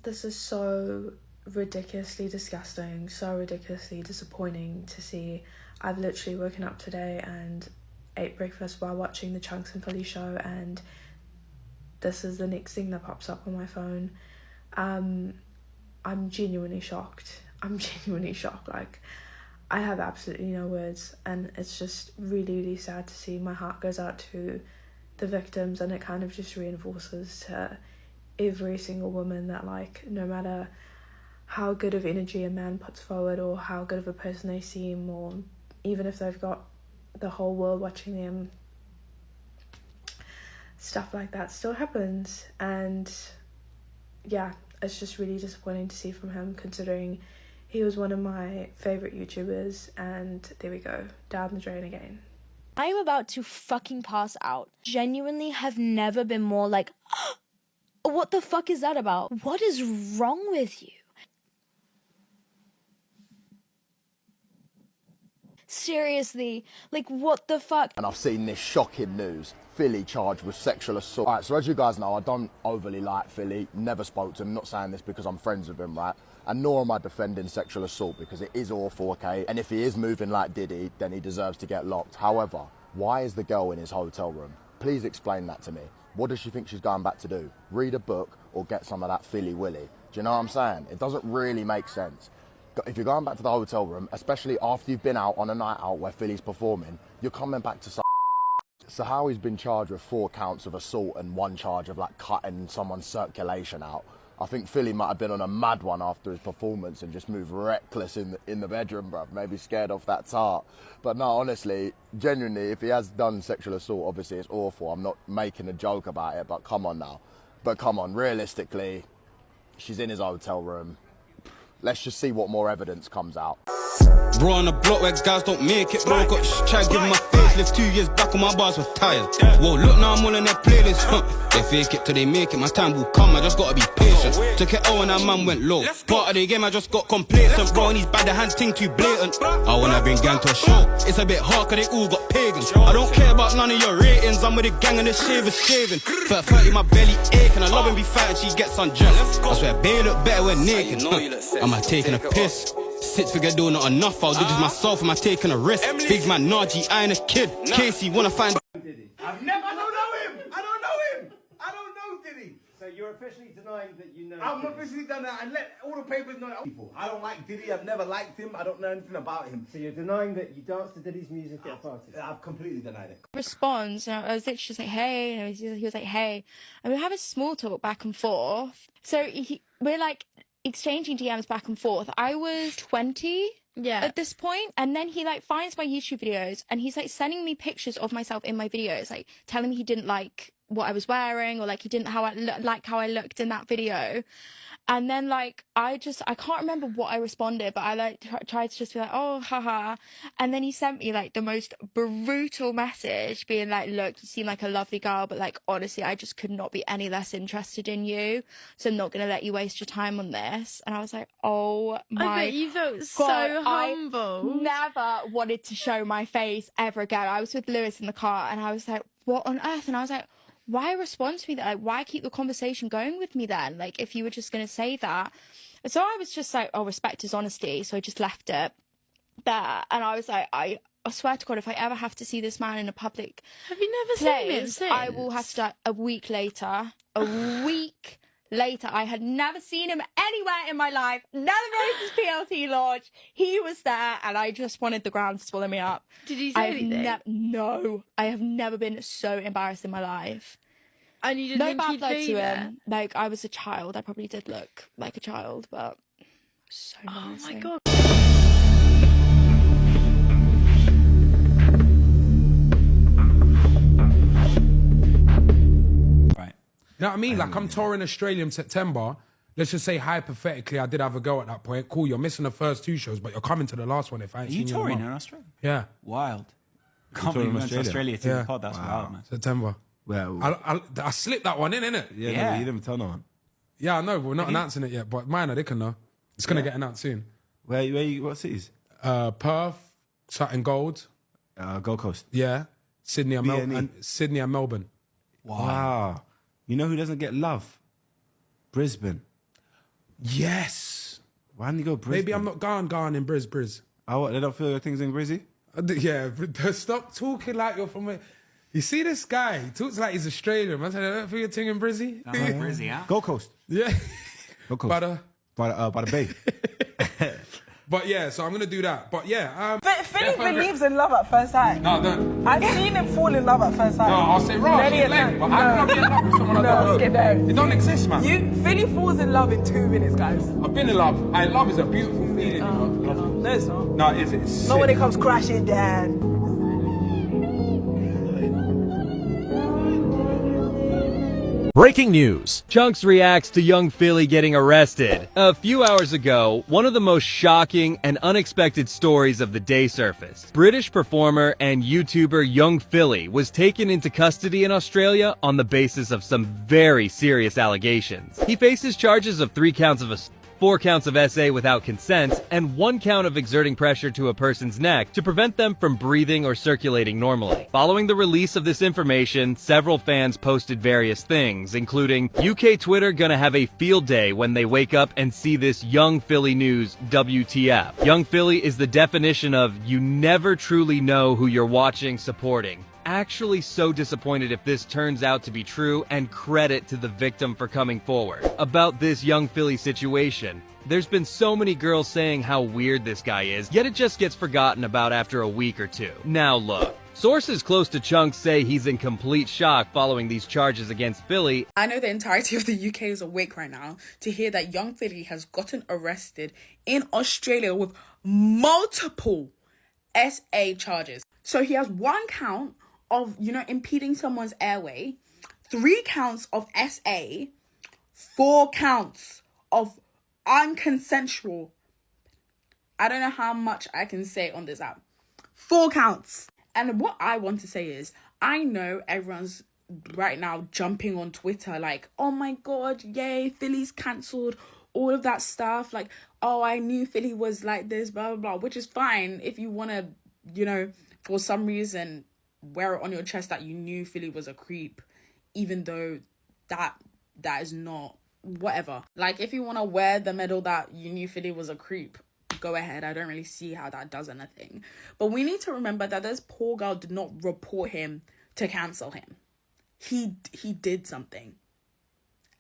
This is so ridiculously disgusting, so ridiculously disappointing to see. I've literally woken up today and ate breakfast while watching the Chunks and Philly show, and this is the next thing that pops up on my phone. I'm genuinely shocked. Like, I have absolutely no words, and it's just really, really sad to see. My heart goes out to the victims, and it kind of just reinforces to every single woman that, like, no matter how good of energy a man puts forward or how good of a person they seem, or even if they've got the whole world watching them, stuff like that still happens. And yeah, it's just really disappointing to see from him, considering he was one of my favourite YouTubers, and there we go, down the drain again. I am about to fucking pass out. Genuinely have never been more like, what the fuck is that about? What is wrong with you? Seriously, like, what the fuck? And I've seen this shocking news. Philly charged with sexual assault. All right, so as you guys know, I don't overly like Philly. Never spoke to him. Not saying this because I'm friends with him, right? And nor am I defending sexual assault, because it is awful, okay? And if he is moving like Diddy, then he deserves to get locked. However, why is the girl in his hotel room? Please explain that to me. What does she think she's going back to do? Read a book or get some of that Philly Willy? Do you know what I'm saying? It doesn't really make sense. If you're going back to the hotel room, especially after you've been out on a night out where Philly's performing, you're coming back to some. So how he's been charged with 4 counts of assault and 1 charge of like cutting someone's circulation out. I think Philly might have been on a mad one after his performance and just moved reckless in the bedroom, bruv. Maybe scared off that tart. But no, honestly, genuinely, if he has done sexual assault, obviously it's awful. I'm not making a joke about it, but come on now. But come on, realistically, she's in his hotel room. Let's just see what more evidence comes out. Bro on the block where guys don't make it, bro. Got try to give my facelift 2 years back on my bars were tired. Whoa, look now I'm all in their playlist. They fake it till they make it, my time will come, I just gotta be patient. Took it all and that man went low. Part of the game I just got complacent, bro, and he's bad, the hand thing too blatant. I wanna bring gang to a show, it's a bit hard cause they all got pagans. I don't care about none of your ratings, I'm with the gang and the shavers shaving. 30 my belly aching, I love when we fighting, she gets undressed. I swear bae look better when naked. Am I taking a piss? 6-figure deal, not enough, I'll do this myself, am I taking a risk? Big man, Najee, I ain't a kid. Casey, wanna find... I don't know him! I don't know Diddy! So you're officially denying that you know I'm Diddy. officially done that and let all the papers know that people. I don't like Diddy, I've never liked him, I don't know anything about him. So you're denying that you danced to Diddy's music at a party? I've completely denied it. Response, and I was literally just like, hey, and he was like, hey, and we were having small talk back and forth. So we're like exchanging DMs back and forth. I was 20 at this point, and then he like finds my YouTube videos and he's like sending me pictures of myself in my videos, like telling me he didn't like what I was wearing, or like he didn't like how I looked in that video. And then like I can't remember what I responded, but I like tried to just be like, oh haha, and then he sent me like the most brutal message being like, look, you seem like a lovely girl, but like honestly I just could not be any less interested in you, so I'm not gonna let you waste your time on this. And I was like, oh my I bet you felt God, so humble. I never wanted to show my face ever again. I was with Lewis in the car and I was like, what on earth? And I was like, why respond to me that? Like, why keep the conversation going with me then? Like, if you were just going to say that. And so I was just like, oh, respect his honesty. So I just left it there. And I was like, I swear to God, if I ever have to see this man in a public Have you never seen it since? I will have to die a week later. A week later. I had never seen him anywhere in my life. Never been to his PLT launch. He was there and I just wanted the ground to swallow me up. Did you say anything? No. I have never been so embarrassed in my life. And you didn't think bad he'd blood be to there? him. Like, I was a child. I probably did look like a child, but so embarrassing. Oh my God. You know what I mean? Like, I'm touring Australia in September. Let's just say, hypothetically, I did have a go at that point. Cool, you're missing the first 2 shows, but you're coming to the last one if I ain't seen you in a touring month. in Australia? Yeah. Wild. Can't believe you went to Australia to the pod. That's wild, man. September. Well, I slipped that one in, innit? yeah. No, you didn't tell no one. Yeah, I know, but we're not announcing it yet. But mine, they can know. It's going to get announced soon. Where you, what cities? Perth, Sutton Gold. Gold Coast. Yeah. Sydney and, B&E. Sydney and Melbourne. Wow. You know who doesn't get love? Brisbane. Yes. Why didn't you go Brisbane? Maybe I'm not gone in Briz. Oh, what? They don't feel your things in Brizzy? Yeah, but stop talking like you're from a... You see this guy? He talks like he's Australian. I said, I don't feel your thing in Brizzy. Brizzy, huh? Gold Coast. Yeah. Gold Coast. By the bay. But yeah, so I'm going to do that. But yeah. Philly believes in love at first sight. No, don't. I've seen him fall in love at first sight. No, I'll say, right, she's lame, but how can I be in love with someone I don't know? It don't exist, man. Philly falls in love in 2 minutes, guys. I've been in love. Love is a beautiful feeling, you know? No, it's not. No, it's Not when it comes crashing down. Breaking news. Chunks reacts to young Philly getting arrested. A few hours ago, one of the most shocking and unexpected stories of the day surfaced. British performer and YouTuber Young Philly was taken into custody in Australia on the basis of some very serious allegations. He faces charges of 3 counts of assault, 4 counts of SA without consent, and 1 count of exerting pressure to a person's neck to prevent them from breathing or circulating normally. Following the release of this information, several fans posted various things, including UK Twitter gonna have a field day when they wake up and see this Young Philly news, WTF. Young Philly is the definition of you never truly know who you're watching, supporting. Actually so disappointed if this turns out to be true, and credit to the victim for coming forward. About this Young Philly situation, there's been so many girls saying how weird this guy is, yet it just gets forgotten about after a week or 2. Now look, sources close to Chunks say he's in complete shock following these charges against Philly. I know the entirety of the UK is awake right now to hear that Young Philly has gotten arrested in Australia with multiple SA charges. So he has 1 count of, impeding someone's airway, 3 counts of SA, 4 counts of unconsensual. I don't know how much I can say on this app. 4 counts. And what I want to say is, I know everyone's right now jumping on Twitter like, oh my God, yay, Philly's cancelled, all of that stuff. Like, oh, I knew Philly was like this, blah, blah, blah, which is fine if you want to, for some reason, wear it on your chest that you knew Philly was a creep, even though that is not, whatever. Like, if you want to wear the medal that you knew Philly was a creep, go ahead. I don't really see how that does anything. But we need to remember that this poor girl did not report him to cancel him. He did something.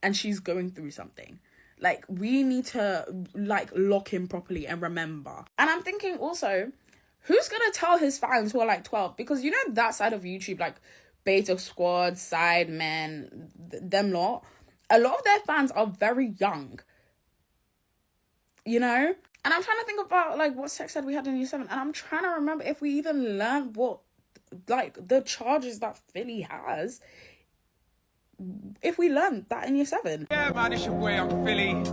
And she's going through something. Like, we need to, lock him properly and remember. And I'm thinking also, who's gonna tell his fans who are like 12? Because that side of YouTube, like Beta Squad, Sidemen, them lot, a lot of their fans are very young. And I'm trying to think about what sex ed we had in year 7, and I'm trying to remember if we even learned what the charges that Philly has. If we learned that in year 7. Yeah, man, it's your boy, I'm Philly.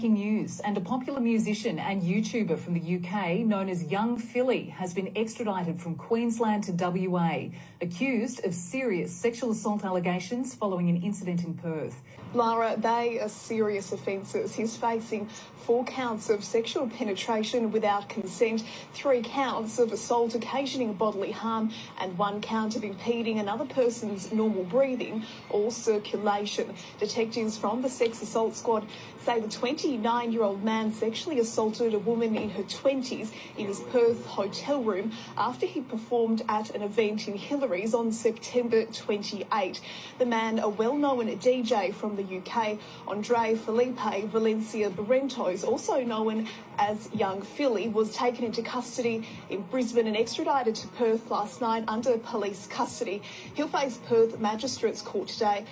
News, and a popular musician and YouTuber from the UK known as Young Philly has been extradited from Queensland to WA, accused of serious sexual assault allegations following an incident in Perth. Lara, they are serious offences. He's facing 4 counts of sexual penetration without consent, 3 counts of assault occasioning bodily harm, and 1 count of impeding another person's normal breathing or circulation. Detectives from the Sex Assault Squad say the 29-year-old man sexually assaulted a woman in her 20s in his Perth hotel room after he performed at an event in Hillary's on September 28. The man, a well-known DJ from the UK, Andre Felipe Valencia Barrentos, also known as Young Philly, was taken into custody in Brisbane and extradited to Perth last night under police custody. He'll face Perth Magistrates Court today.